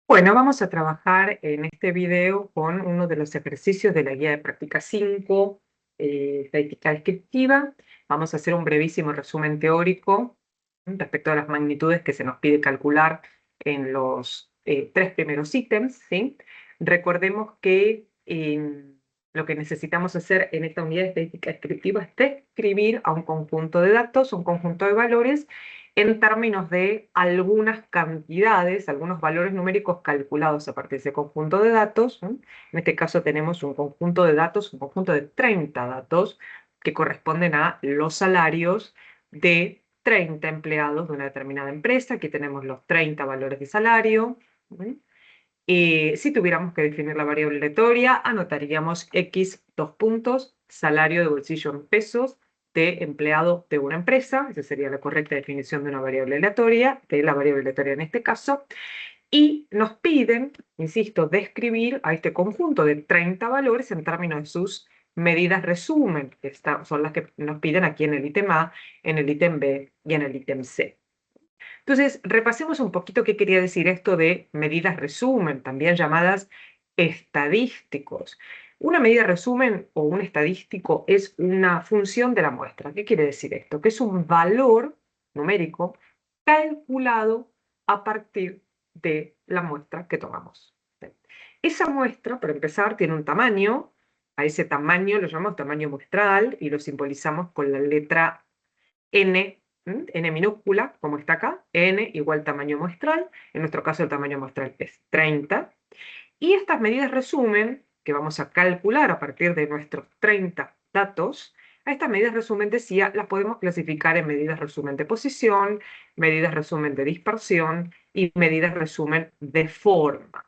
Bueno, vamos a trabajar en este video con uno de los ejercicios de la guía de práctica 5, estadística descriptiva. Vamos a hacer un brevísimo resumen teórico respecto a las magnitudes que se nos pide calcular en los tres primeros ítems, ¿sí? Recordemos que lo que necesitamos hacer en esta unidad de estadística descriptiva es describir a un conjunto de datos, un conjunto de valores, en términos de algunas cantidades, algunos valores numéricos calculados a partir de ese conjunto de datos. En este caso tenemos un conjunto de datos, un conjunto de 30 datos que corresponden a los salarios de 30 empleados de una determinada empresa. Aquí tenemos los 30 valores de salario. Si tuviéramos que definir la variable aleatoria, anotaríamos X, dos puntos, salario de bolsillo en pesos de empleado de una empresa. Esa sería la correcta definición de una variable aleatoria, de la variable aleatoria en este caso. Y nos piden, insisto, describir a este conjunto de 30 valores en términos de sus medidas resumen, que son las que nos piden aquí en el ítem A, en el ítem B y en el ítem C. Entonces, repasemos un poquito qué quería decir esto de medidas resumen, también llamadas estadísticos. Una medida resumen o un estadístico es una función de la muestra. ¿Qué quiere decir esto? Que es un valor numérico calculado a partir de la muestra que tomamos. Esa muestra, para empezar, tiene un tamaño. A ese tamaño lo llamamos tamaño muestral y lo simbolizamos con la letra N, N minúscula, como está acá, N igual tamaño muestral. En nuestro caso el tamaño muestral es 30. Y estas medidas resumen, que vamos a calcular a partir de nuestros 30 datos, a estas medidas resumen, decía, las podemos clasificar en medidas resumen de posición, medidas resumen de dispersión y medidas resumen de forma.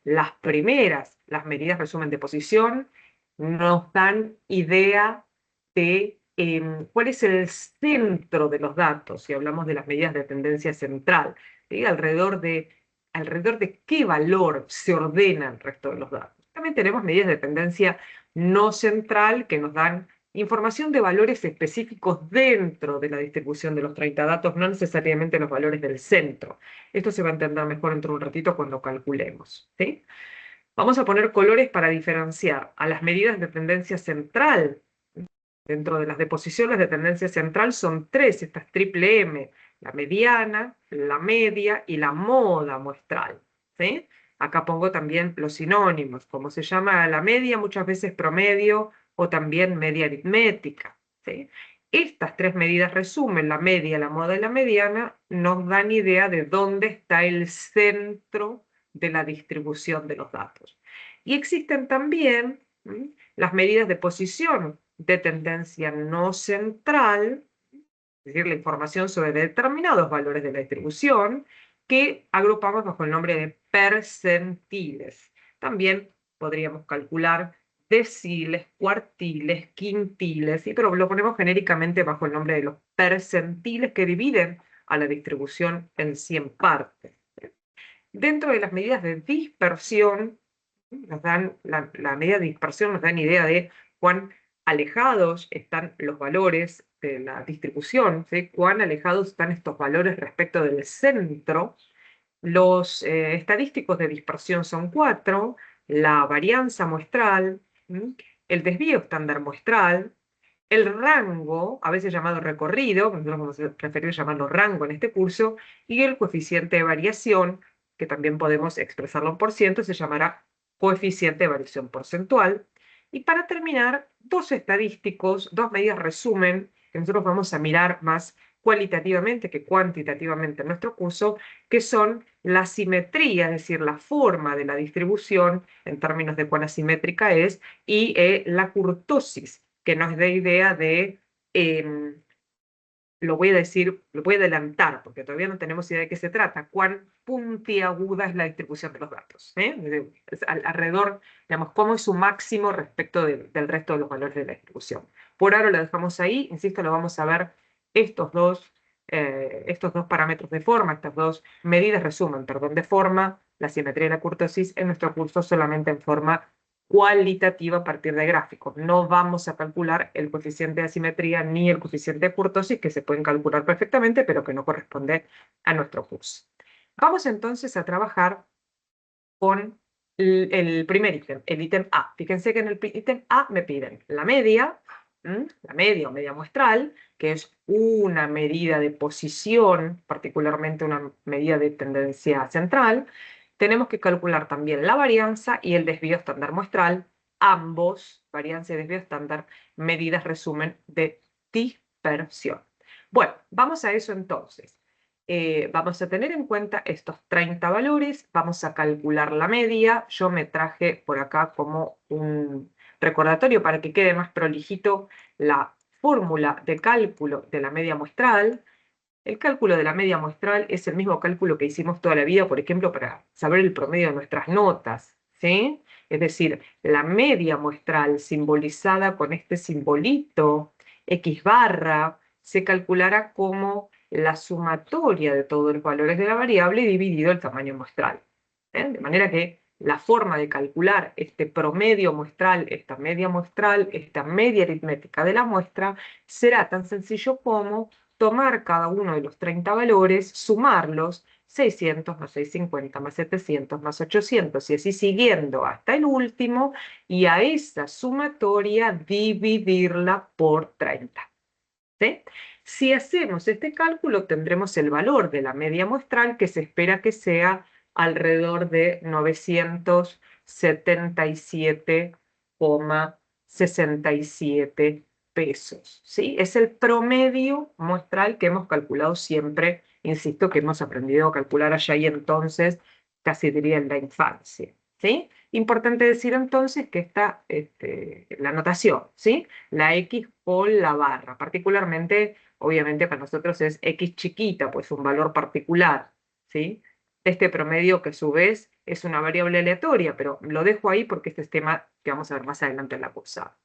Las primeras, las medidas resumen de posición, nos dan idea de cuál es el centro de los datos, si hablamos de las medidas de tendencia central, ¿sí? Alrededor de qué valor se ordena el resto de los datos. También tenemos medidas de tendencia no central que nos dan información de valores específicos dentro de la distribución de los 30 datos, no necesariamente los valores del centro. Esto se va a entender mejor dentro de un ratito cuando calculemos, ¿sí? Vamos a poner colores para diferenciar a las medidas de tendencia central. Dentro de las deposiciones de tendencia central son tres, estas triple M: la mediana, la media y la moda muestral, ¿sí? Acá pongo también los sinónimos, como se llama la media, muchas veces promedio o también media aritmética, ¿sí? Estas tres medidas resumen, la media, la moda y la mediana, nos dan idea de dónde está el centro de la distribución de los datos. Y existen también las medidas de posición de tendencia no central, es decir, la información sobre determinados valores de la distribución, que agrupamos bajo el nombre de percentiles. También podríamos calcular deciles, cuartiles, quintiles, pero lo ponemos genéricamente bajo el nombre de los percentiles, que dividen a la distribución en 100 partes. Dentro de las medidas de dispersión, la medida de dispersión nos dan idea de cuán alejados están los valores de la distribución, ¿sí? Cuán alejados están estos valores respecto del centro. Los estadísticos de dispersión son 4: la varianza muestral, el desvío estándar muestral, el rango, a veces llamado recorrido, nosotros vamos a preferir llamarlo rango en este curso, y el coeficiente de variación, que también podemos expresarlo en por ciento, se llamará coeficiente de variación porcentual. Y para terminar, dos estadísticos, dos medidas resumen, que nosotros vamos a mirar más cualitativamente que cuantitativamente en nuestro curso, que son la simetría, es decir, la forma de la distribución en términos de cuán asimétrica es, y la kurtosis, que nos dé idea de, lo voy a decir, lo voy a adelantar, porque todavía no tenemos idea de qué se trata, cuán puntiaguda es la distribución de los datos, alrededor, digamos, cómo es su máximo respecto del resto de los valores de la distribución. Por ahora lo dejamos ahí, insisto, lo vamos a ver estos dos parámetros de forma, estas dos medidas resumen, perdón, de forma, la simetría y la kurtosis, en nuestro curso solamente en forma cualitativa a partir de gráficos. No vamos a calcular el coeficiente de asimetría ni el coeficiente de kurtosis, que se pueden calcular perfectamente, pero que no corresponde a nuestro curso. Vamos entonces a trabajar con el primer ítem, el ítem A. Fíjense que en el ítem A me piden la media o media muestral, que es una medida de posición, particularmente una medida de tendencia central. Tenemos que calcular también la varianza y el desvío estándar muestral. Ambos, varianza y desvío estándar, medidas resumen de dispersión. Bueno, vamos a eso entonces. Vamos a tener en cuenta estos 30 valores, vamos a calcular la media. Yo me traje por acá como un recordatorio para que quede más prolijito la fórmula de cálculo de la media muestral. El cálculo de la media muestral es el mismo cálculo que hicimos toda la vida, por ejemplo, para saber el promedio de nuestras notas, ¿sí? Es decir, la media muestral simbolizada con este simbolito X barra se calculará como la sumatoria de todos los valores de la variable dividido el tamaño muestral. De manera que la forma de calcular este promedio muestral, esta media aritmética de la muestra, será tan sencillo como tomar cada uno de los 30 valores, sumarlos, 600 más 650 más 700 más 800 y así siguiendo hasta el último, y a esa sumatoria dividirla por 30. ¿Sí? Si hacemos este cálculo, tendremos el valor de la media muestral, que se espera que sea alrededor de 977,67 pesos. ¿Sí? Es el promedio muestral que hemos calculado siempre, insisto, que hemos aprendido a calcular allá y entonces, casi diría en la infancia. ¿Sí? Importante decir entonces que está la notación, ¿sí? La X por la barra, particularmente, obviamente para nosotros es X chiquita, pues un valor particular, ¿sí? Este promedio que a su vez es una variable aleatoria, pero lo dejo ahí porque este es tema que vamos a ver más adelante en la cursada.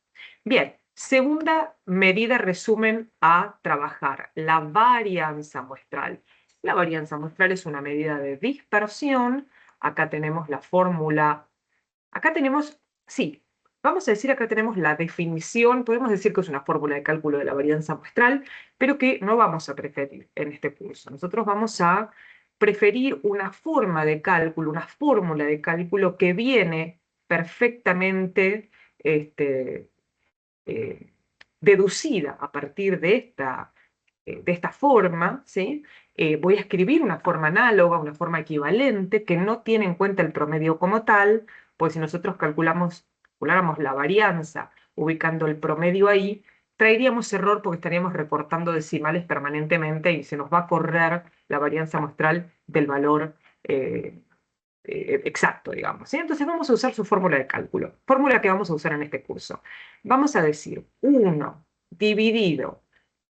Bien, segunda medida resumen a trabajar, la varianza muestral. La varianza muestral es una medida de dispersión. Acá tenemos la fórmula. Acá tenemos, sí, vamos a decir acá tenemos la definición, podemos decir que es una fórmula de cálculo de la varianza muestral, pero que no vamos a preferir en este curso. Nosotros vamos a preferir una forma de cálculo, una fórmula de cálculo que viene perfectamente eh, deducida a partir de esta forma, ¿sí? Voy a escribir una forma análoga, una forma equivalente, que no tiene en cuenta el promedio como tal, pues si nosotros calculáramos la varianza ubicando el promedio ahí, traeríamos error porque estaríamos recortando decimales permanentemente y se nos va a correr la varianza muestral del valor exacto, digamos, ¿sí? Entonces vamos a usar su fórmula de cálculo, fórmula que vamos a usar en este curso. Vamos a decir 1 dividido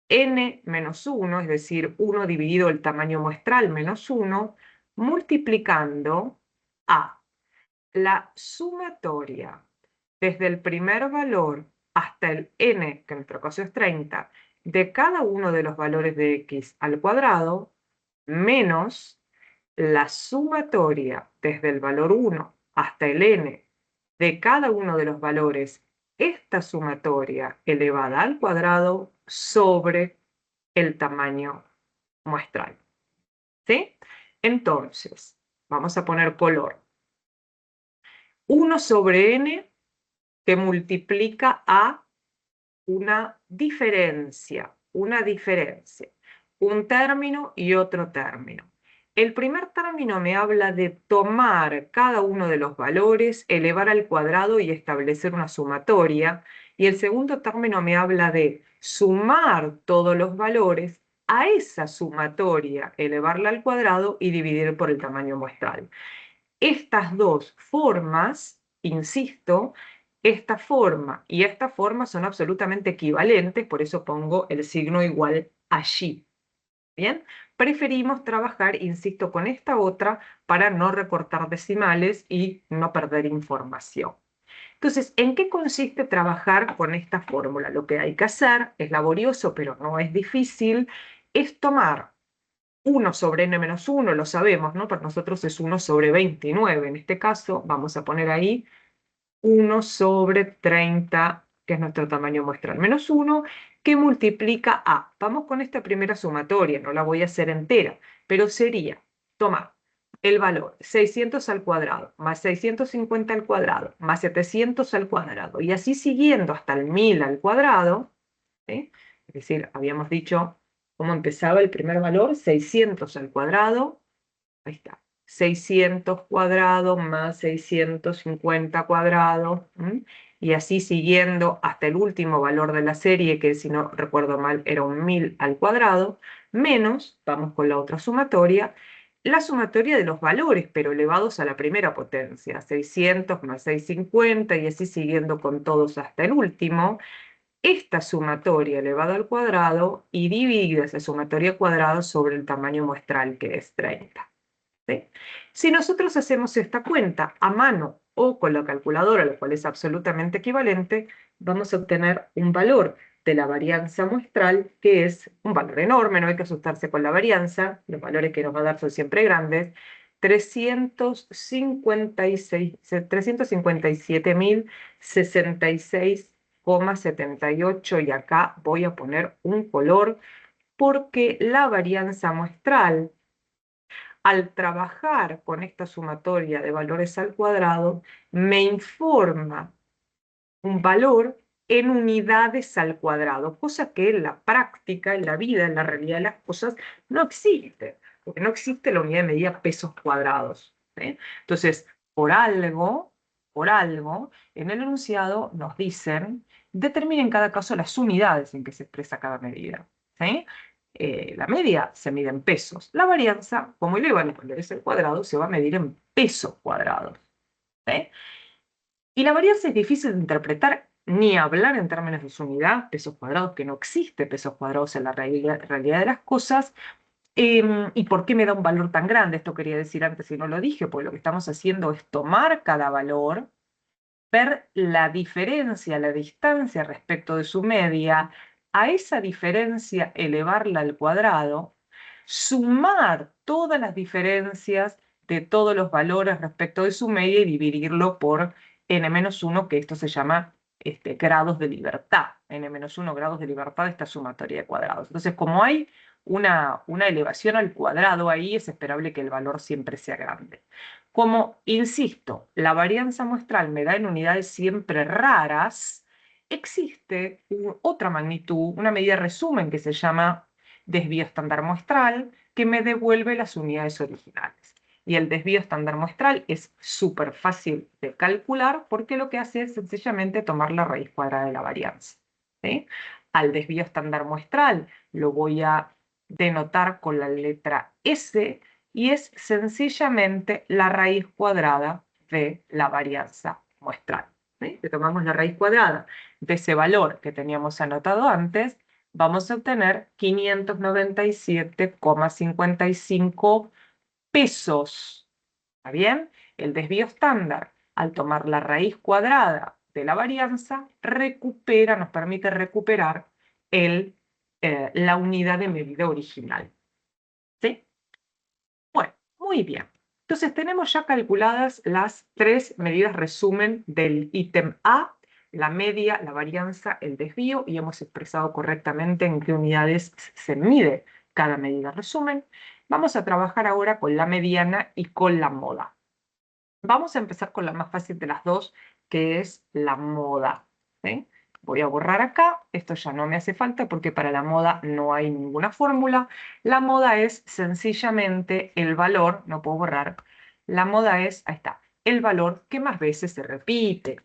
n menos 1, es decir, 1 dividido el tamaño muestral menos 1, multiplicando a la sumatoria desde el primer valor hasta el n, que en nuestro caso es 30, de cada uno de los valores de x al cuadrado, menos la sumatoria desde el valor 1 hasta el n de cada uno de los valores, esta sumatoria elevada al cuadrado sobre el tamaño muestral. ¿Sí? Entonces, vamos a poner color. 1 sobre n que multiplica a una diferencia, un término y otro término. El primer término me habla de tomar cada uno de los valores, elevar al cuadrado y establecer una sumatoria. Y el segundo término me habla de sumar todos los valores a esa sumatoria, elevarla al cuadrado y dividir por el tamaño muestral. Estas dos formas, insisto, esta forma y esta forma son absolutamente equivalentes, por eso pongo el signo igual allí. ¿Bien? Preferimos trabajar, insisto, con esta otra para no recortar decimales y no perder información. Entonces, ¿en qué consiste trabajar con esta fórmula? Lo que hay que hacer es laborioso, pero no es difícil, es tomar 1 sobre n menos 1, lo sabemos, ¿no? Para nosotros es 1 sobre 29. En este caso, vamos a poner ahí 1 sobre 30, que es nuestro tamaño muestral, menos 1, que multiplica a. Vamos con esta primera sumatoria, no la voy a hacer entera, pero sería, toma, el valor 600 al cuadrado, más 650 al cuadrado, más 700 al cuadrado, y así siguiendo hasta el 1000 al cuadrado, ¿sí? Es decir, habíamos dicho cómo empezaba el primer valor, 600 al cuadrado, ahí está, 600 cuadrado más 650 cuadrado, y así siguiendo hasta el último valor de la serie, que si no recuerdo mal era un 1000 al cuadrado, menos, vamos con la otra sumatoria, la sumatoria de los valores, pero elevados a la primera potencia, 600 más 650, y así siguiendo con todos hasta el último. Esta sumatoria elevada al cuadrado y dividida esa sumatoria cuadrada sobre el tamaño muestral, que es 30. ¿Sí? Si nosotros hacemos esta cuenta a mano o con la calculadora, lo cual es absolutamente equivalente, vamos a obtener un valor de la varianza muestral, que es un valor enorme, no hay que asustarse con la varianza, los valores que nos va a dar son siempre grandes, 357.066,78, y acá voy a poner un color porque la varianza muestral, al trabajar con esta sumatoria de valores al cuadrado, me informa un valor en unidades al cuadrado, cosa que en la práctica, en la vida, en la realidad de las cosas, no existe, porque no existe la unidad de medida pesos cuadrados. ¿Sí? Entonces, por algo, en el enunciado nos dicen, determinen en cada caso las unidades en que se expresa cada medida. ¿Sí? La media se mide en pesos. La varianza, como elevan los valores al cuadrado, se va a medir en pesos cuadrados. ¿Sí? Y la varianza es difícil de interpretar ni hablar en términos de su unidad, pesos cuadrados, que no existe pesos cuadrados en la realidad de las cosas. ¿Y por qué me da un valor tan grande? Esto quería decir antes y no lo dije, porque lo que estamos haciendo es tomar cada valor, ver la diferencia, la distancia respecto de su media, a esa diferencia elevarla al cuadrado, sumar todas las diferencias de todos los valores respecto de su media y dividirlo por n-1, que esto se llama grados de libertad, n-1 grados de libertad de esta sumatoria de cuadrados. Entonces, como hay una elevación al cuadrado ahí, es esperable que el valor siempre sea grande. Como, insisto, la varianza muestral me da en unidades siempre raras, existe otra magnitud, una medida resumen que se llama desvío estándar muestral, que me devuelve las unidades originales. Y el desvío estándar muestral es súper fácil de calcular porque lo que hace es sencillamente tomar la raíz cuadrada de la varianza. ¿Sí? Al desvío estándar muestral lo voy a denotar con la letra S, y es sencillamente la raíz cuadrada de la varianza muestral. ¿Sí? Si tomamos la raíz cuadrada de ese valor que teníamos anotado antes, vamos a obtener 597,55 pesos. ¿Está bien? El desvío estándar, al tomar la raíz cuadrada de la varianza, nos permite recuperar la unidad de medida original. ¿Sí? Bueno, muy bien. Entonces tenemos ya calculadas las tres medidas resumen del ítem A, la media, la varianza, el desvío, y hemos expresado correctamente en qué unidades se mide cada medida resumen. Vamos a trabajar ahora con la mediana y con la moda. Vamos a empezar con la más fácil de las dos, que es la moda. ¿Sí? Voy a borrar acá, esto ya no me hace falta porque para la moda no hay ninguna fórmula. La moda es sencillamente el valor, no puedo borrar, la moda es, ahí está, el valor que más veces se repite.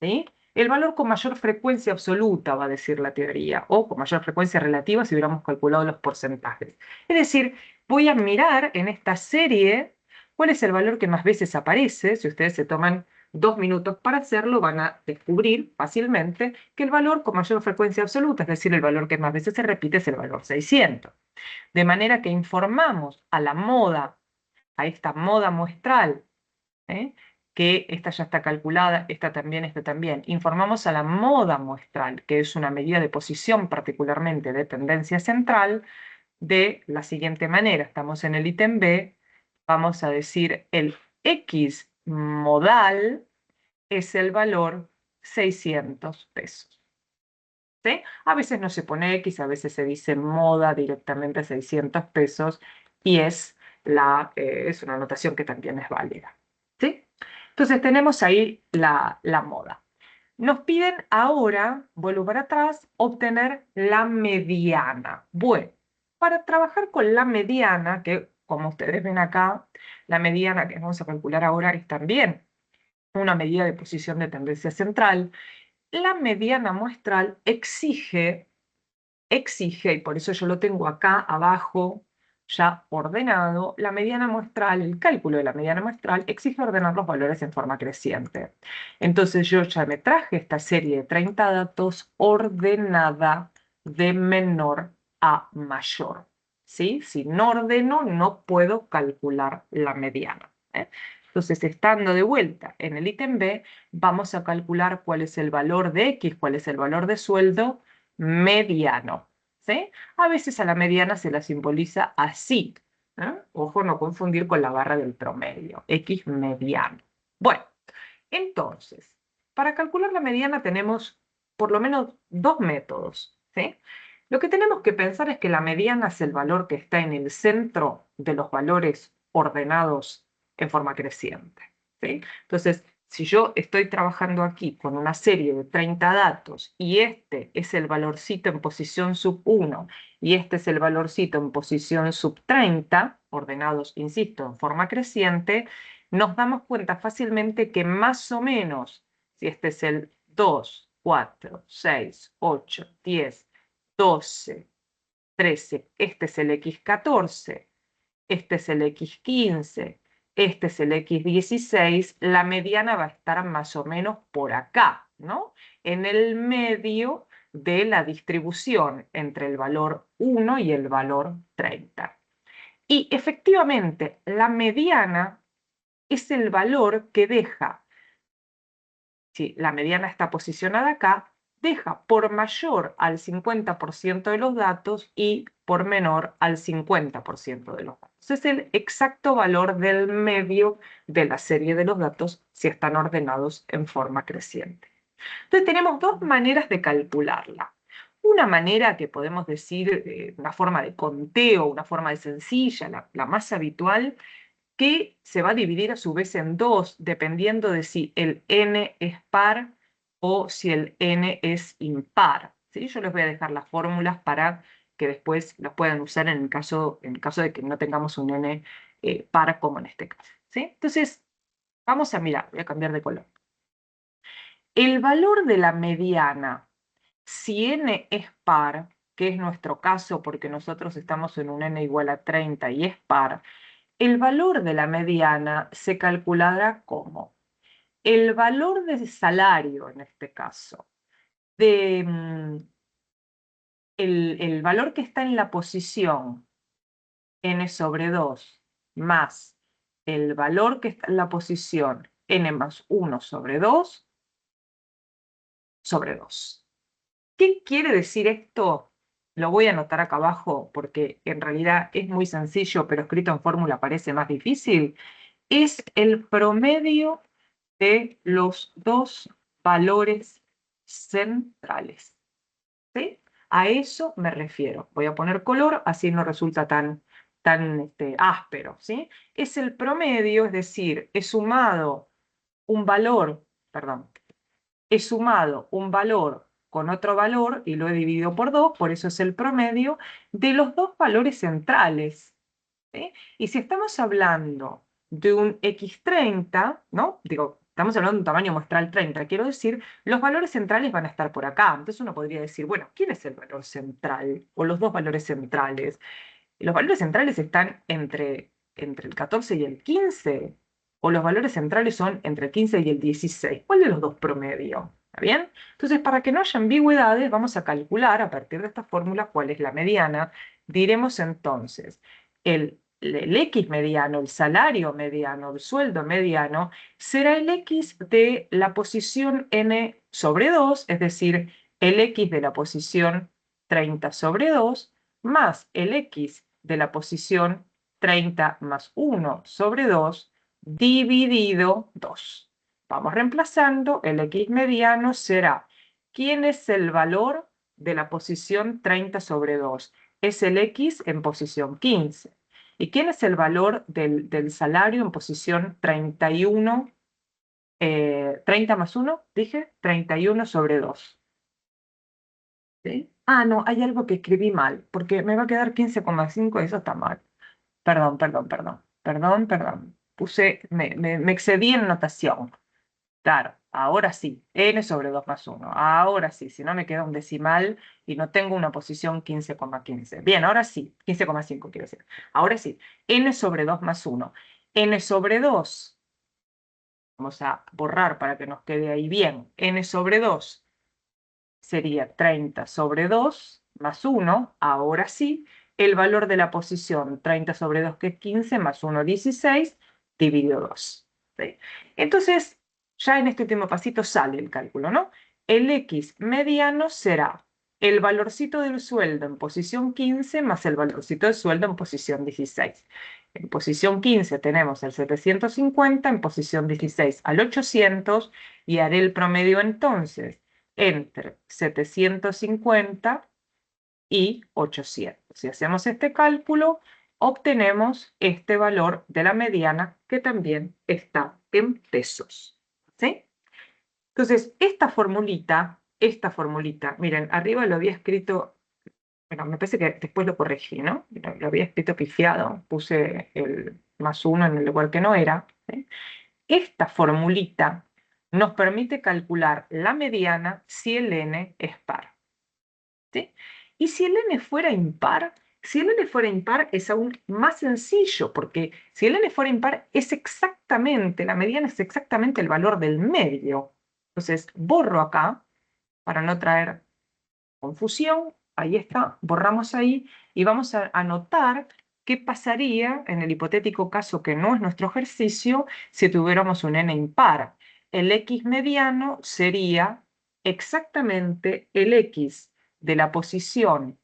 ¿Sí? El valor con mayor frecuencia absoluta, va a decir la teoría, o con mayor frecuencia relativa si hubiéramos calculado los porcentajes. Es decir, voy a mirar en esta serie cuál es el valor que más veces aparece. Si ustedes se toman 2 minutos para hacerlo, van a descubrir fácilmente que el valor con mayor frecuencia absoluta, es decir, el valor que más veces se repite, es el valor 600. De manera que informamos a la moda, a esta moda muestral, ¿eh? Que esta ya está calculada, esta también. Informamos a la moda muestral, que es una medida de posición particularmente de tendencia central, de la siguiente manera. Estamos en el ítem B, vamos a decir el X modal es el valor 600 pesos. ¿Sí? A veces no se pone X, a veces se dice moda directamente 600 pesos, y es es una notación que también es válida. ¿Sí? Entonces tenemos ahí la moda. Nos piden ahora, vuelvo para atrás, obtener la mediana. Bueno, para trabajar con la mediana, que como ustedes ven acá, la mediana que vamos a calcular ahora es también una medida de posición de tendencia central. La mediana muestral exige, y por eso yo lo tengo acá abajo ya ordenado, la mediana muestral, el cálculo de la mediana muestral exige ordenar los valores en forma creciente. Entonces yo ya me traje esta serie de 30 datos ordenada de menor a mayor. ¿Sí? Si no ordeno, no puedo calcular la mediana. Entonces, estando de vuelta en el ítem B, vamos a calcular cuál es el valor de X, cuál es el valor de sueldo mediano. ¿Sí? A veces a la mediana se la simboliza así. Ojo, no confundir con la barra del promedio, X mediano. Bueno, entonces, para calcular la mediana tenemos por lo menos dos métodos. ¿Sí? Lo que tenemos que pensar es que la mediana es el valor que está en el centro de los valores ordenados en forma creciente. ¿Sí? Entonces, si yo estoy trabajando aquí con una serie de 30 datos y este es el valorcito en posición sub 1 y este es el valorcito en posición sub 30, ordenados, insisto, en forma creciente, nos damos cuenta fácilmente que más o menos, si este es el 2, 4, 6, 8, 10, 12, 13, este es el X14, este es el X15, este es el X16, la mediana va a estar más o menos por acá, ¿no? En el medio de la distribución entre el valor 1 y el valor 30. Y efectivamente, la mediana es el valor que deja, si la mediana está posicionada acá, deja por mayor al 50% de los datos y por menor al 50% de los datos. Es el exacto valor del medio de la serie de los datos si están ordenados en forma creciente. Entonces tenemos dos maneras de calcularla. Una manera que podemos decir, una forma de conteo, una forma de sencilla, la más habitual, que se va a dividir a su vez en dos, dependiendo de si el n es par o si el n es impar. ¿Sí? Yo les voy a dejar las fórmulas para que después las puedan usar en el caso de que no tengamos un n par como en este caso. ¿Sí? Entonces, vamos a mirar, voy a cambiar de color. El valor de la mediana, si n es par, que es nuestro caso porque nosotros estamos en un n igual a 30 y es par, el valor de la mediana se calculará como el valor del salario, en este caso, de, el valor que está en la posición n sobre 2 más el valor que está en la posición n más 1 sobre 2 sobre 2. ¿Qué quiere decir esto? Lo voy a anotar acá abajo porque en realidad es muy sencillo, pero escrito en fórmula parece más difícil. Es el promedio de los dos valores centrales. ¿Sí? A eso me refiero. Voy a poner color, así no resulta tan áspero. ¿Sí? Es el promedio, es decir, he sumado un valor, perdón, he sumado un valor con otro valor y lo he dividido por 2, por eso es el promedio de los dos valores centrales. ¿Sí? Y si estamos hablando de un X30, ¿no? Digo, estamos hablando de un tamaño muestral 30, quiero decir, los valores centrales van a estar por acá. Entonces uno podría decir, bueno, ¿quién es el valor central? O los dos valores centrales. Y los valores centrales están entre el 14 y el 15, o los valores centrales son entre el 15 y el 16. ¿Cuál de los dos promedio? ¿Está bien? Entonces, para que no haya ambigüedades, vamos a calcular a partir de esta fórmula cuál es la mediana. Diremos entonces, el X mediano, el salario mediano, el sueldo mediano, será el X de la posición n sobre 2, es decir, el X de la posición 30 sobre 2, más el X de la posición 30 más 1 sobre 2 dividido 2. Vamos reemplazando, el X mediano será, ¿quién es el valor de la posición 30 sobre 2? Es el X en posición 15. ¿Y quién es el valor del salario en posición 31? 30 más 1, dije, 31 sobre 2. ¿Sí? Ah, no, hay algo que escribí mal, porque me va a quedar 15,5, eso está mal. Perdón, perdón, perdón, perdón, perdón. Me excedí en notación. Claro, ahora sí, n sobre 2 más 1. Ahora sí, si no me queda un decimal y no tengo una posición 15,15. Bien, ahora sí, 15,5 quiero decir. Ahora sí, n sobre 2 más 1. N sobre 2, vamos a borrar para que nos quede ahí bien. N sobre 2 sería 30 sobre 2 más 1, ahora sí, el valor de la posición 30 sobre 2, que es 15, más 1, 16, dividido 2. ¿Sí? Entonces, ya en este último pasito sale el cálculo, ¿no? El X mediano será el valorcito del sueldo en posición 15 más el valorcito del sueldo en posición 16. En posición 15 tenemos el 750, en posición 16 al 800, y haré el promedio entonces entre 750 y 800. Si hacemos este cálculo, obtenemos este valor de la mediana, que también está en pesos. ¿Sí? Entonces, esta formulita, miren, arriba lo había escrito, bueno, me parece que después lo corregí, ¿no? Lo había escrito pifiado, puse el más 1 en el lugar que no era. ¿Sí? Esta formulita nos permite calcular la mediana si el n es par. ¿Sí? Y si el n fuera impar, si el n fuera impar es aún más sencillo, porque si el n fuera impar es exactamente, la mediana es exactamente el valor del medio. Entonces, borro acá para no traer confusión. Ahí está, borramos ahí y vamos a anotar qué pasaría en el hipotético caso que no es nuestro ejercicio si tuviéramos un n impar. El x mediano sería exactamente el x de la posición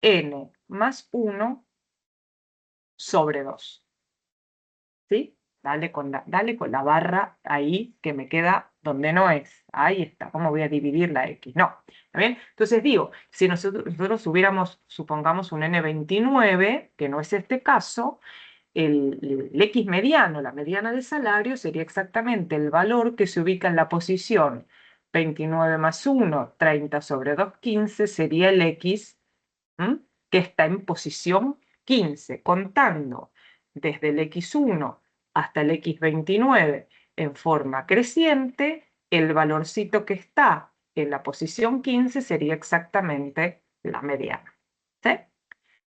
n más 1 sobre 2. ¿Sí? Dale con la barra ahí que me queda donde no es. Ahí está. ¿Cómo voy a dividir la x? No. ¿Está bien? Entonces digo, si nosotros hubiéramos, supongamos, un n29, que no es este caso, el x mediano, la mediana de salario, sería exactamente el valor que se ubica en la posición 29 más 1, 30 sobre 2, 15, sería el x, que está en posición 15, contando desde el x1 hasta el x29 en forma creciente, el valorcito que está en la posición 15 sería exactamente la mediana. ¿Sí?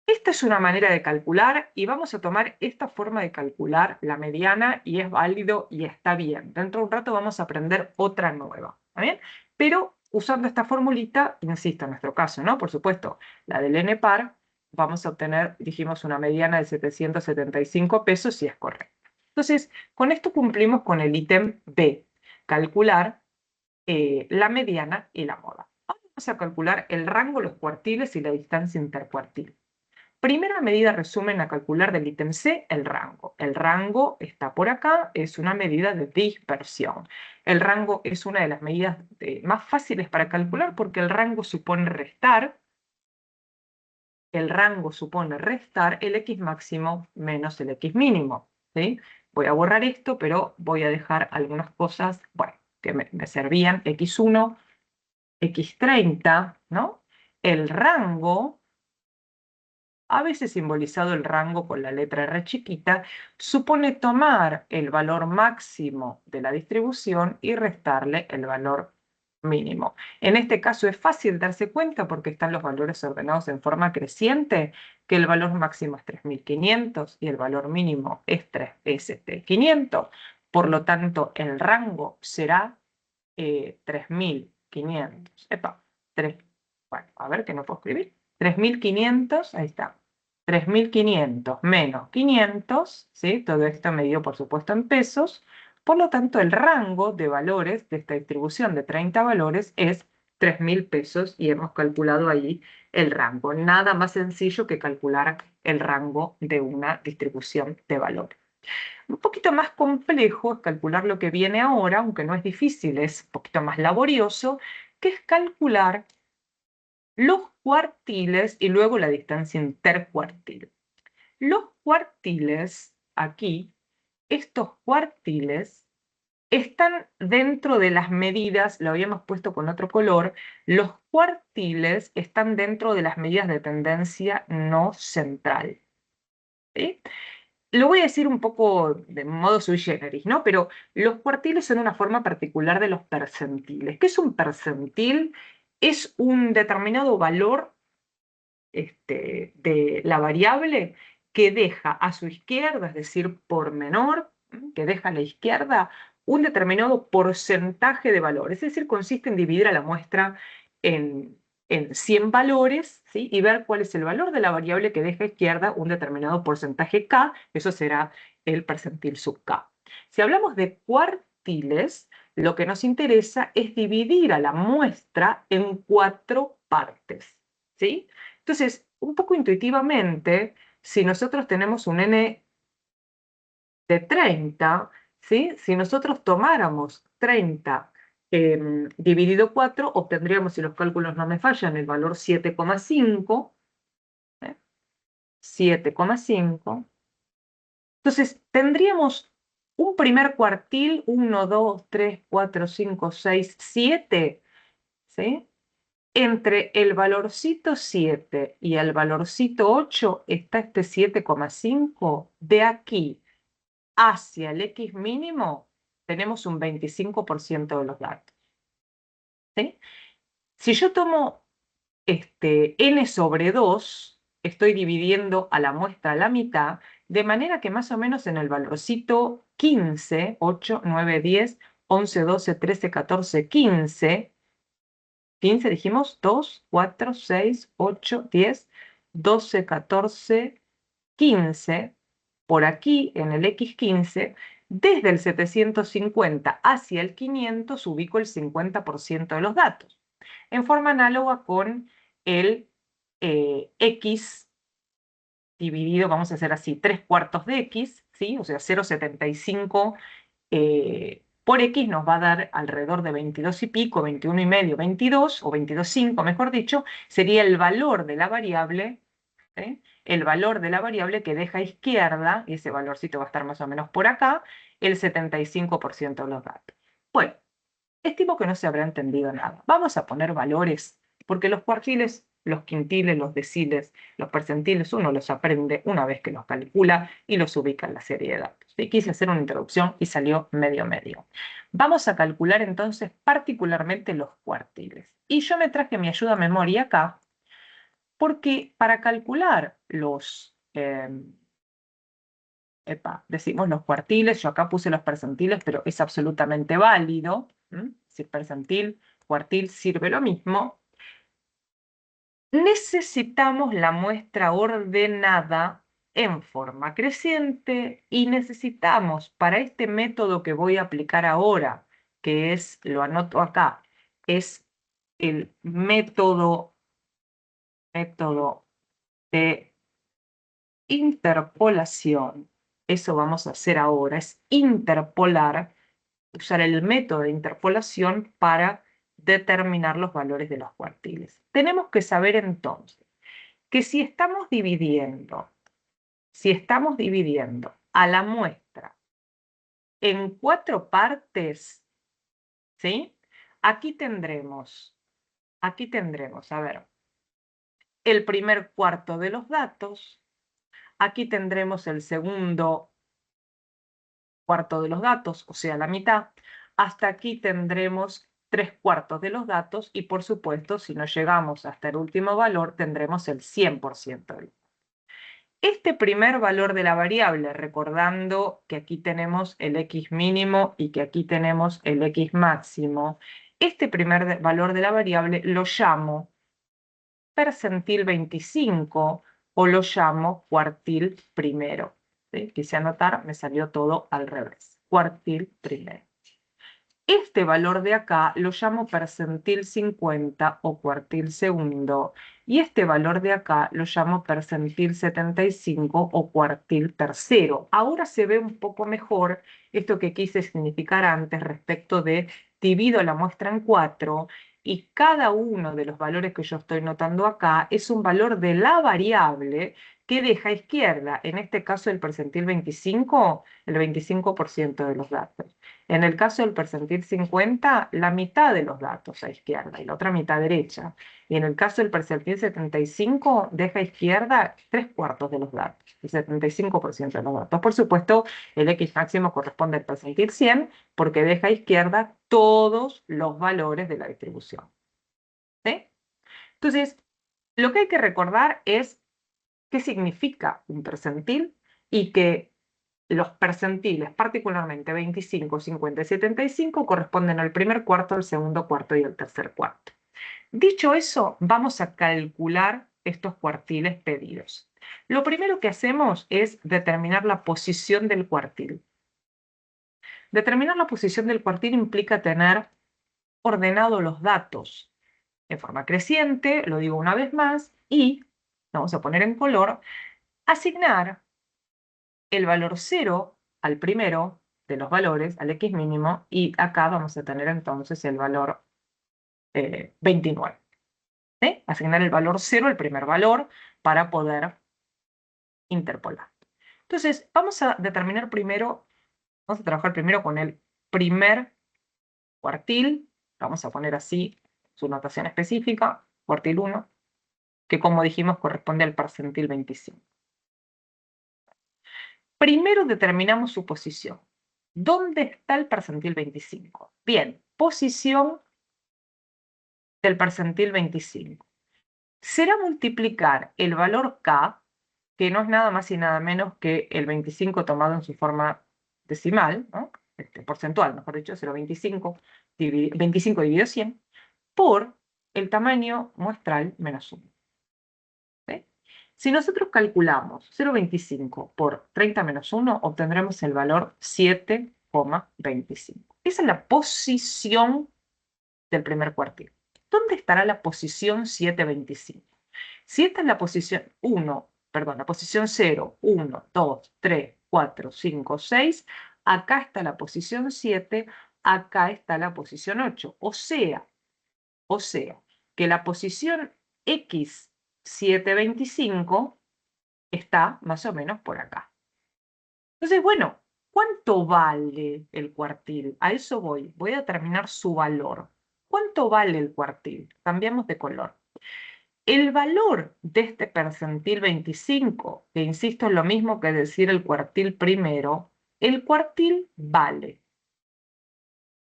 Esta es una manera de calcular y vamos a tomar esta forma de calcular la mediana y es válido y está bien. Dentro de un rato vamos a aprender otra nueva, ¿está bien? Pero usando esta formulita, insisto, en nuestro caso, ¿no? Por supuesto, la del n par, vamos a obtener, dijimos, una mediana de 775 pesos si es correcta. Entonces, con esto cumplimos con el ítem B, calcular la mediana y la moda. Ahora vamos a calcular el rango, los cuartiles y la distancia intercuartil. Primera medida resumen a calcular del ítem C, el rango. El rango está por acá, es una medida de dispersión. El rango es una de las medidas más fáciles para calcular porque el rango supone restar. El rango supone restar el x máximo menos el x mínimo. ¿Sí? Voy a borrar esto, pero voy a dejar algunas cosas, bueno, que me servían. X1, X30, ¿no? El rango, a veces simbolizado el rango con la letra R chiquita, supone tomar el valor máximo de la distribución y restarle el valor mínimo. En este caso es fácil darse cuenta porque están los valores ordenados en forma creciente, que el valor máximo es 3.500 y el valor mínimo es 500. Por lo tanto, el rango será 3.500. Epa, 3. Bueno, a ver que no puedo escribir. 3.500, ahí está. 3.500 menos 500, ¿sí? Todo esto medido, por supuesto, en pesos. Por lo tanto, el rango de valores de esta distribución de 30 valores es 3.000 pesos y hemos calculado ahí el rango. Nada más sencillo que calcular el rango de una distribución de valores. Un poquito más complejo es calcular lo que viene ahora, aunque no es difícil, es un poquito más laborioso, que es calcular los cuartiles y luego la distancia intercuartil. Los cuartiles, aquí, estos cuartiles están dentro de las medidas, lo habíamos puesto con otro color, los cuartiles están dentro de las medidas de tendencia no central. ¿Sí? Lo voy a decir un poco de modo sui generis, ¿no? Pero los cuartiles son una forma particular de los percentiles. ¿Qué es un percentil? Es un determinado valor de la variable que deja a su izquierda, es decir, por menor, que deja a la izquierda un determinado porcentaje de valor. Es decir, consiste en dividir a la muestra en, en 100 valores, ¿sí? Y ver cuál es el valor de la variable que deja a izquierda un determinado porcentaje K, eso será el percentil sub K. Si hablamos de cuartiles, lo que nos interesa es dividir a la muestra en 4 partes, ¿sí? Entonces, un poco intuitivamente, si nosotros tenemos un n de 30, ¿sí? Si nosotros tomáramos 30 dividido 4, obtendríamos, si los cálculos no me fallan, el valor 7,5. ¿eh? 7,5. Entonces, tendríamos un primer cuartil, 1, 2, 3, 4, 5, 6, 7, ¿sí? Entre el valorcito 7 y el valorcito 8 está este 7,5. De aquí hacia el X mínimo tenemos un 25% de los datos. ¿Sí? Si yo tomo n sobre 2, estoy dividiendo a la muestra a la mitad, de manera que más o menos en el valorcito 15, 8, 9, 10, 11, 12, 13, 14, 15, 15 dijimos, 2, 4, 6, 8, 10, 12, 14, 15. Por aquí, en el X15, desde el 750 hacia el 500 ubico el 50% de los datos. En forma análoga con el X dividido, vamos a hacer así, 3/4 de X, ¿sí? O sea, 0,75 por X nos va a dar alrededor de 22 y pico, 21 y medio, 22 o 22,5, mejor dicho, sería el valor de la variable, ¿sí? El valor de la variable que deja a izquierda, y ese valorcito va a estar más o menos por acá, el 75% de los datos. Bueno, estimo que no se habrá entendido nada. Vamos a poner valores, porque los cuartiles, los quintiles, los deciles, los percentiles, uno los aprende una vez que los calcula y los ubica en la serie de datos. Y quise hacer una introducción y salió medio medio. Vamos a calcular entonces particularmente los cuartiles. Y yo me traje mi ayuda a memoria acá, porque para calcular decimos los cuartiles, yo acá puse los percentiles, pero es absolutamente válido. Si percentil, cuartil sirve lo mismo. Necesitamos la muestra ordenada en forma creciente y necesitamos para este método que voy a aplicar ahora, que es, lo anoto acá, es el método de interpolación. Eso vamos a hacer ahora, es interpolar, usar el método de interpolación para determinar los valores de los cuartiles. Tenemos que saber entonces que si estamos dividiendo a la muestra en 4 partes, ¿sí? Aquí tendremos, a ver, el primer cuarto de los datos, aquí tendremos el segundo cuarto de los datos, o sea, la mitad. Hasta aquí tendremos 3/4 de los datos y, por supuesto, si no llegamos hasta el último valor, tendremos el 100% del. Este primer valor de la variable, recordando que aquí tenemos el X mínimo y que aquí tenemos el X máximo, este primer valor de la variable lo llamo percentil 25 o lo llamo cuartil primero. ¿Sí? Quise anotar, me salió todo al revés. Cuartil primero. Este valor de acá lo llamo percentil 50 o cuartil segundo y este valor de acá lo llamo percentil 75 o cuartil tercero. Ahora se ve un poco mejor esto que quise significar antes respecto de divido la muestra en 4 y cada uno de los valores que yo estoy notando acá es un valor de la variable ¿Qué deja a izquierda? En este caso el percentil 25, el 25% de los datos. En el caso del percentil 50, la mitad de los datos a izquierda y la otra mitad derecha. Y en el caso del percentil 75, deja a izquierda 3/4 de los datos, el 75% de los datos. Por supuesto, el X máximo corresponde al percentil 100 porque deja a izquierda todos los valores de la distribución. ¿Sí? Entonces, lo que hay que recordar es qué significa un percentil y que los percentiles, particularmente 25, 50 y 75, corresponden al primer cuarto, al segundo cuarto y al tercer cuarto. Dicho eso, vamos a calcular estos cuartiles pedidos. Lo primero que hacemos es determinar la posición del cuartil. Determinar la posición del cuartil implica tener ordenados los datos en forma creciente, lo digo una vez más, y, vamos a poner en color, asignar el valor 0 al primero de los valores, al X mínimo, y acá vamos a tener entonces el valor 29. ¿Sí? Asignar el valor 0 al primer valor para poder interpolar. Entonces, vamos a determinar primero, vamos a trabajar primero con el primer cuartil, vamos a poner así su notación específica, cuartil 1, que como dijimos corresponde al percentil 25. Primero determinamos su posición. ¿Dónde está el percentil 25? Bien, posición del percentil 25. Será multiplicar el valor K, que no es nada más y nada menos que el 25 tomado en su forma decimal, ¿no? Porcentual, mejor dicho, 0,25 25 dividido 100, por el tamaño muestral menos 1. ¿Sí? Si nosotros calculamos 0,25 por 30 menos 1, obtendremos el valor 7,25. Esa es la posición del primer cuartil. ¿Dónde estará la posición 7,25? Si esta es la posición 1, perdón, la posición 0, 1, 2, 3, 4, 5, 6, acá está la posición 7, acá está la posición 8. O sea, que la posición X 725 está más o menos por acá. Entonces, bueno, ¿cuánto vale el cuartil? A eso voy. Voy a determinar su valor. ¿Cuánto vale el cuartil? Cambiamos de color. El valor de este percentil 25, que insisto es lo mismo que decir el cuartil primero, el cuartil vale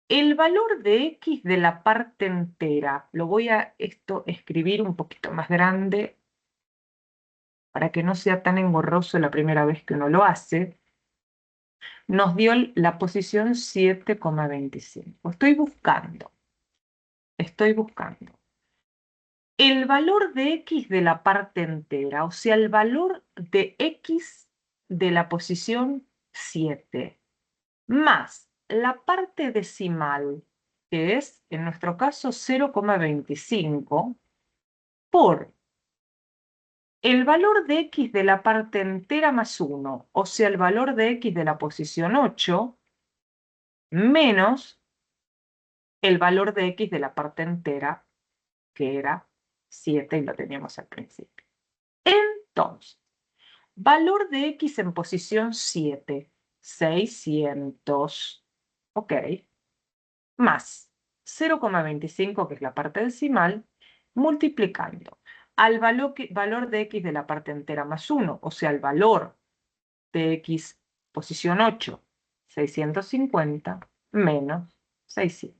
el valor de X de la parte entera. Lo voy a escribir un poquito más grande para que no sea tan engorroso la primera vez que uno lo hace. Nos dio la posición 7,25. Estoy buscando el valor de X de la parte entera, o sea, el valor de X de la posición 7, más la parte decimal, que es, en nuestro caso, 0,25, por el valor de X de la parte entera más 1, o sea, el valor de X de la posición 8, menos el valor de X de la parte entera, que era 7 y lo teníamos al principio. Entonces, valor de X en posición 7, 600, ok, más 0,25, que es la parte decimal, multiplicando al valor de X de la parte entera más 1, o sea, el valor de X posición 8, 650, menos 600.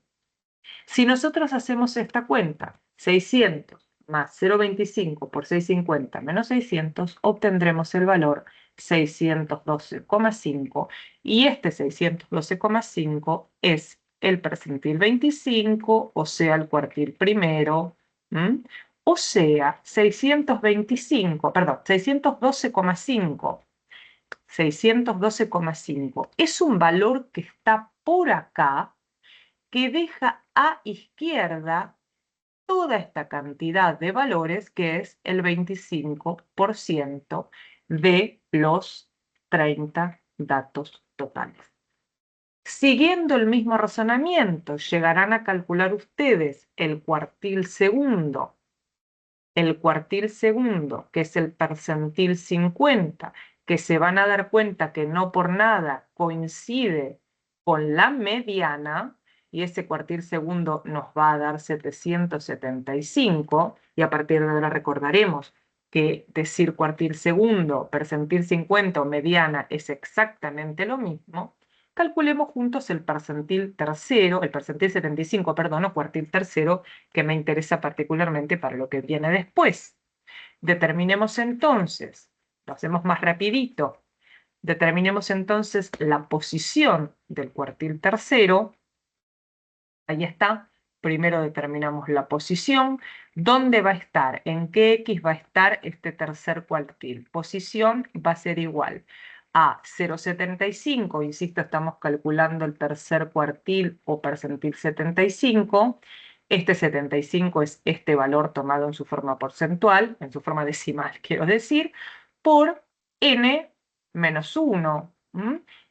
Si nosotros hacemos esta cuenta, 600 más 0,25 por 650 menos 600, obtendremos el valor 612,5 y este 612,5 es el percentil 25, o sea, el cuartil primero, o sea, 625, perdón, 612,5. 612,5 es un valor que está por acá, que deja a izquierda toda esta cantidad de valores, que es el 25% de los 30 datos totales. Siguiendo el mismo razonamiento, llegarán a calcular ustedes el cuartil segundo el cuartil segundo, que es el percentil 50, que se van a dar cuenta que no por nada coincide con la mediana, y ese cuartil segundo nos va a dar 775, y a partir de ahora recordaremos que decir cuartil segundo, percentil 50 o mediana es exactamente lo mismo. Calculemos juntos el percentil tercero, el percentil 75, perdón, o cuartil tercero, que me interesa particularmente para lo que viene después. Determinemos entonces, lo hacemos más rapidito, determinemos entonces la posición del cuartil tercero. Ahí está. Primero determinamos la posición. ¿Dónde va a estar? ¿En qué X va a estar este tercer cuartil? Posición va a ser igual a 0,75. Insisto, estamos calculando el tercer cuartil o percentil 75. Este 75 es este valor tomado en su forma porcentual, en su forma decimal, quiero decir, por n menos 1.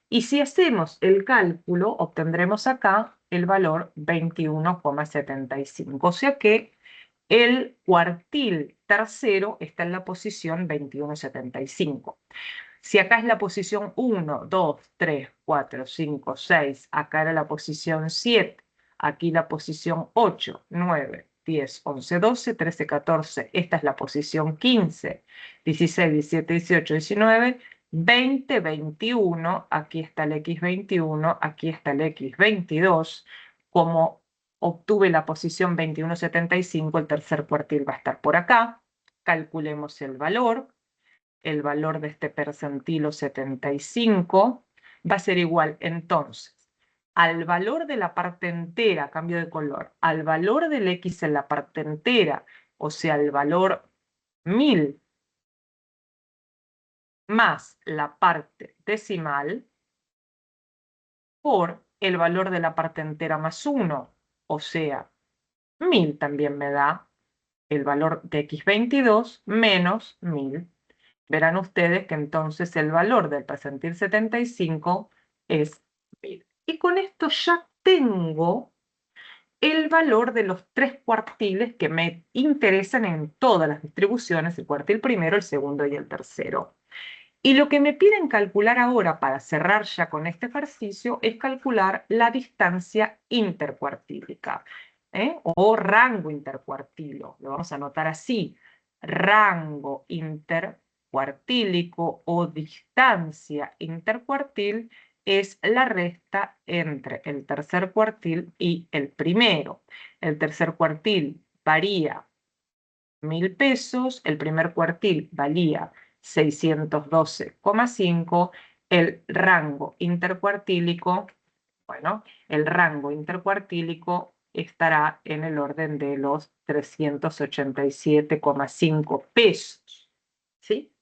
Y si hacemos el cálculo, obtendremos acá el valor 21,75. O sea que el cuartil tercero está en la posición 21,75. Si acá es la posición 1, 2, 3, 4, 5, 6, acá era la posición 7, aquí la posición 8, 9, 10, 11, 12, 13, 14, esta es la posición 15, 16, 17, 18, 19, 20, 21, aquí está el X21, aquí está el X22. Como obtuve la posición 21,75, el tercer cuartil va a estar por acá. Calculemos el valor. El valor de este percentilo 75 va a ser igual entonces al valor de la parte entera, cambio de color, al valor del X en la parte entera, o sea, el valor 1000 más la parte decimal por el valor de la parte entera más 1, o sea, 1000 también me da el valor de X22 menos 1000. Verán ustedes que entonces el valor del percentil 75 es 1000. Y con esto ya tengo el valor de los tres cuartiles que me interesan en todas las distribuciones, el cuartil primero, el segundo y el tercero. Y lo que me piden calcular ahora para cerrar ya con este ejercicio es calcular la distancia intercuartílica, o rango intercuartilo. Lo vamos a anotar así: rango intercuartílico o distancia intercuartil es la resta entre el tercer cuartil y el primero. El tercer cuartil varía 1000 pesos, el primer cuartil valía 612,5, el rango intercuartílico, bueno, el rango intercuartílico estará en el orden de los 387,5 pesos, ¿sí?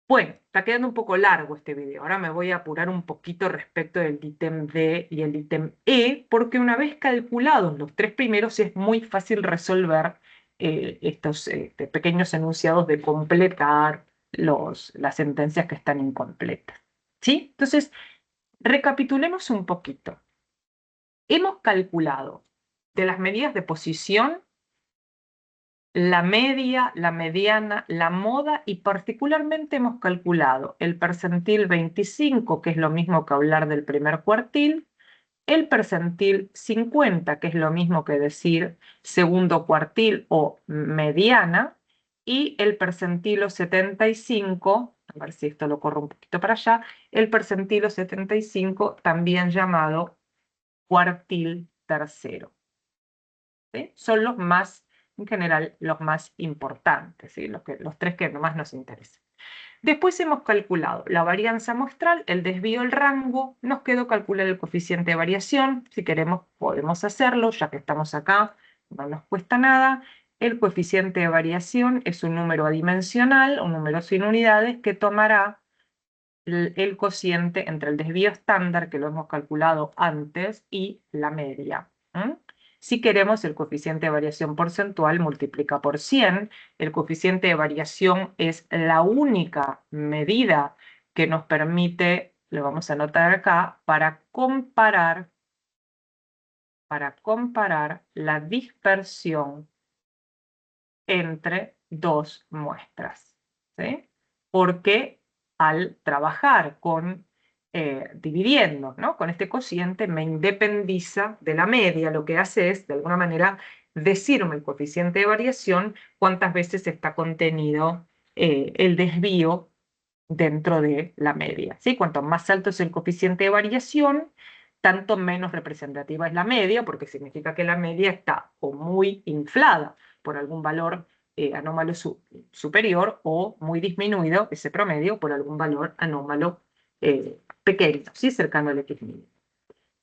Bueno, está quedando un poco largo este video. Ahora me voy a apurar un poquito respecto del ítem D y el ítem E, porque una vez calculados los tres primeros es muy fácil resolver estos pequeños enunciados de completar las sentencias que están incompletas. ¿Sí? Entonces, recapitulemos un poquito. Hemos calculado de las medidas de posición la media, la mediana, la moda, y particularmente hemos calculado el percentil 25, que es lo mismo que hablar del primer cuartil, el percentil 50, que es lo mismo que decir segundo cuartil o mediana, y el percentilo 75, a ver si esto lo corro un poquito para allá, el percentilo 75, también llamado cuartil tercero. ¿Sí? Son los más, en general, los más importantes, ¿sí? Los tres que más nos interesan. Después hemos calculado la varianza muestral, el desvío, el rango. Nos quedó calcular el coeficiente de variación. Si queremos, podemos hacerlo, ya que estamos acá, no nos cuesta nada. El coeficiente de variación es un número adimensional, un número sin unidades, que tomará el cociente entre el desvío estándar, que lo hemos calculado antes, y la media. Si queremos el coeficiente de variación porcentual, multiplica por 100. El coeficiente de variación es la única medida que nos permite, lo vamos a anotar acá, para comparar la dispersión entre dos muestras, ¿sí? Porque al trabajar dividiendo, ¿no? Con este cociente me independiza de la media, lo que hace es, de alguna manera, decirme el coeficiente de variación, cuántas veces está contenido el desvío dentro de la media, ¿sí? Cuanto más alto es el coeficiente de variación, tanto menos representativa es la media, porque significa que la media está o muy inflada por algún valor anómalo superior o muy disminuido ese promedio por algún valor anómalo pequeño, ¿sí? Cercano al X mínimo.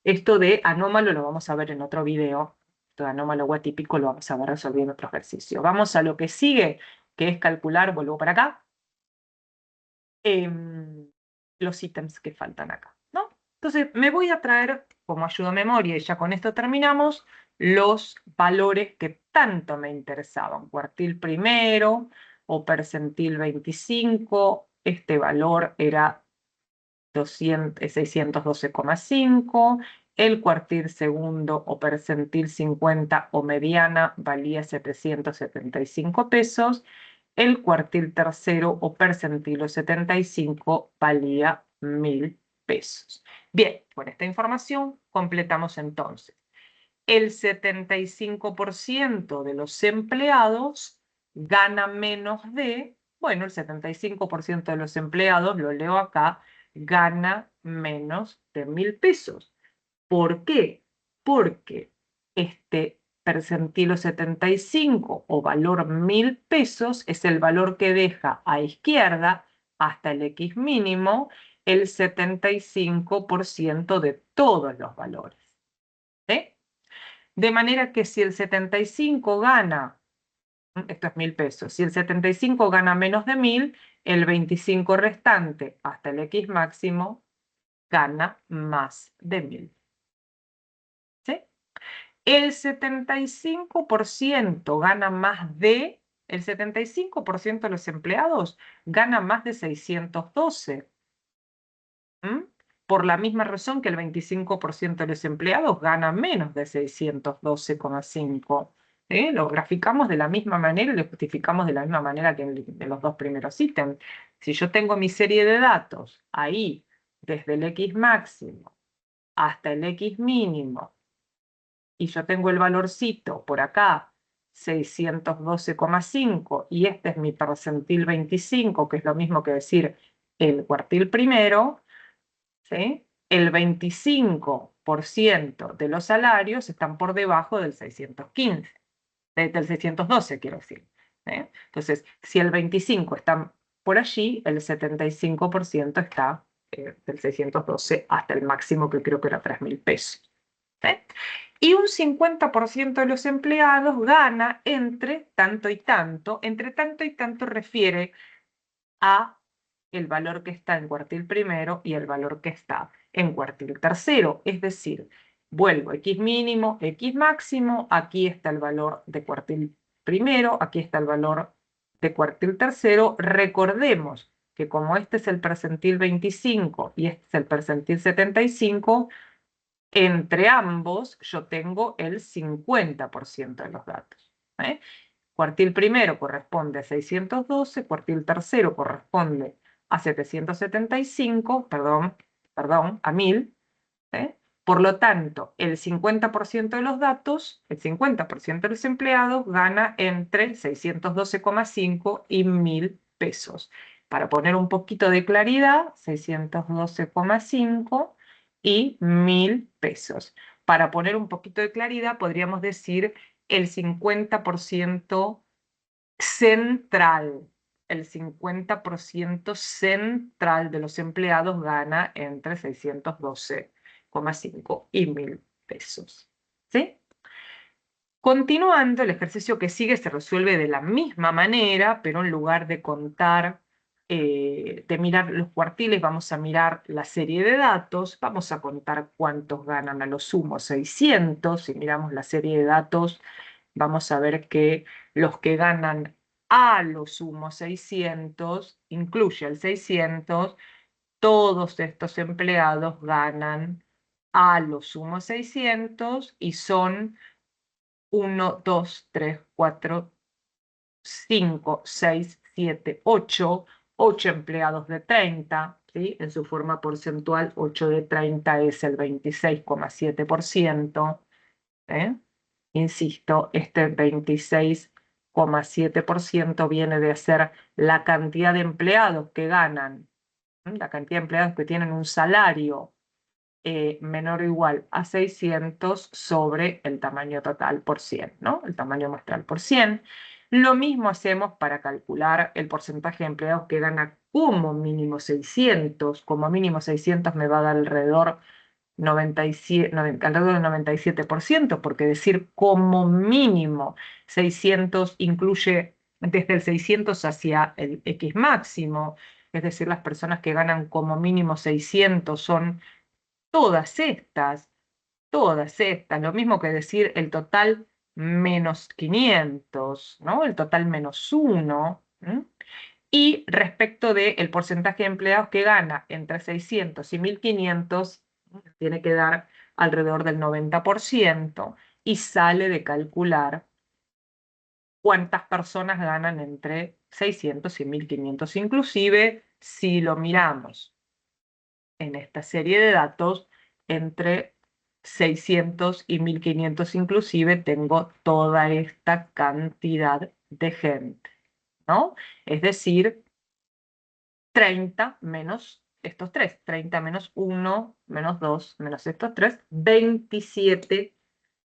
Esto de anómalo lo vamos a ver en otro video. Esto de anómalo o atípico lo vamos a ver resolviendo otro ejercicio. Vamos a lo que sigue, que es calcular, vuelvo para acá, los ítems que faltan acá, ¿no? Entonces me voy a traer como ayuda a memoria, y ya con esto terminamos, los valores que tanto me interesaban. Cuartil primero o percentil 25, este valor era 612,5, el cuartil segundo o percentil 50 o mediana valía 775 pesos, el cuartil tercero o percentil 75 valía 1000 pesos. Bien, con esta información completamos entonces. El 75% de los empleados gana menos de, bueno, el 75% de los empleados, lo leo acá, gana menos de 1000 pesos. ¿Por qué? Porque este percentilo 75 o valor 1000 pesos es el valor que deja a izquierda hasta el X mínimo el 75% de todos los valores. ¿Sí? De manera que si el 75 gana, esto es 1000 pesos, si el 75 gana menos de 1000, el 25 restante hasta el X máximo gana más de 1000. ¿Sí? El 75% gana más de, el 75% de los empleados gana más de 612. ¿Mm? Por la misma razón que el 25% de los empleados gana menos de 612,5. Lo graficamos de la misma manera y lo justificamos de la misma manera que en los dos primeros ítems. Si yo tengo mi serie de datos ahí, desde el X máximo hasta el X mínimo, y yo tengo el valorcito por acá, 612,5, y este es mi percentil 25, que es lo mismo que decir el cuartil primero, ¿sí? El 25% de los salarios están por debajo del 615, del 612, quiero decir. Entonces, si el 25 está por allí, el 75% está del 612 hasta el máximo, que creo que era 3000 pesos. Y un 50% de los empleados gana entre tanto y tanto. Entre tanto y tanto refiere a el valor que está en cuartil primero y el valor que está en cuartil tercero. Es decir, vuelvo X mínimo, X máximo, aquí está el valor de cuartil primero, aquí está el valor de cuartil tercero. Recordemos que como este es el percentil 25 y este es el percentil 75, entre ambos yo tengo el 50% de los datos. Cuartil primero corresponde a 612, cuartil tercero corresponde a 775, perdón, a 1000. Por lo tanto, el 50% de los datos, el 50% de los empleados gana entre 612,5 y 1000 pesos. Para poner un poquito de claridad, 612,5 y 1000 pesos. Para poner un poquito de claridad, podríamos decir el 50% central. El 50% central de los empleados gana entre 612,5 y 1000 pesos. ¿Sí? Continuando, el ejercicio que sigue se resuelve de la misma manera, pero en lugar de contar, de mirar los cuartiles, vamos a mirar la serie de datos, vamos a contar cuántos ganan a lo sumo 600. Si miramos la serie de datos, vamos a ver que los que ganan a lo sumo 600, incluye el 600, todos estos empleados ganan a lo sumo 600 y son 1, 2, 3, 4, 5, 6, 7, 8, 8 empleados de 30, ¿sí? En su forma porcentual, 8 de 30 es el 26,7%. ¿Eh? Insisto, este 26,7% viene de ser la cantidad de empleados que ganan, la cantidad de empleados que tienen un salario menor o igual a 600 sobre el tamaño total por 100, ¿no? El tamaño muestral por 100. Lo mismo hacemos para calcular el porcentaje de empleados que gana como mínimo 600. Como mínimo 600 me va a dar alrededor 97, alrededor del 97%, porque decir como mínimo 600 incluye desde el 600 hacia el X máximo, es decir, las personas que ganan como mínimo 600 son todas estas, todas estas, lo mismo que decir el total menos 500, ¿no? El total menos 1. Y respecto del porcentaje de empleados que gana entre 600 y 1500, tiene que dar alrededor del 90% y sale de calcular cuántas personas ganan entre 600 y 1500. Inclusive, si lo miramos en esta serie de datos, entre 600 y 1500 inclusive tengo toda esta cantidad de gente, ¿no? Es decir, 30 menos estos tres, 30 menos 1, menos 2, menos estos tres, 27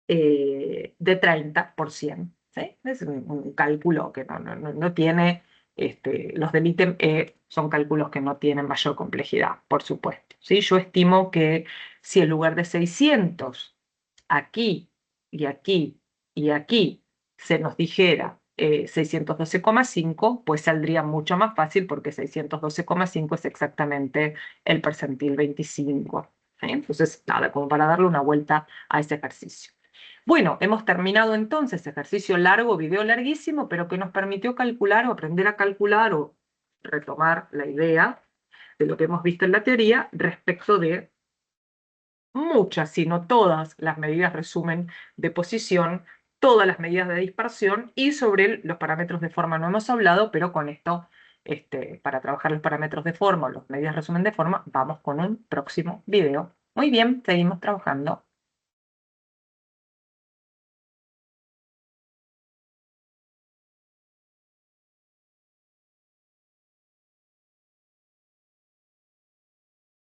de 30%. ¿Sí? Es un cálculo que no tiene, los del ítem E son cálculos que no tienen mayor complejidad, por supuesto. ¿Sí? Yo estimo que si en lugar de 600, aquí y aquí y aquí se nos dijera 612,5, pues saldría mucho más fácil porque 612,5 es exactamente el percentil 25. ¿Sí? Entonces, nada, como para darle una vuelta a ese ejercicio. Bueno, hemos terminado entonces ejercicio largo, video larguísimo, pero que nos permitió calcular o aprender a calcular o retomar la idea de lo que hemos visto en la teoría respecto de muchas, si no todas, las medidas resumen de posición, todas las medidas de dispersión y sobre los parámetros de forma no hemos hablado, pero con esto, para trabajar los parámetros de forma o las medidas resumen de forma, vamos con un próximo video. Muy bien, seguimos trabajando.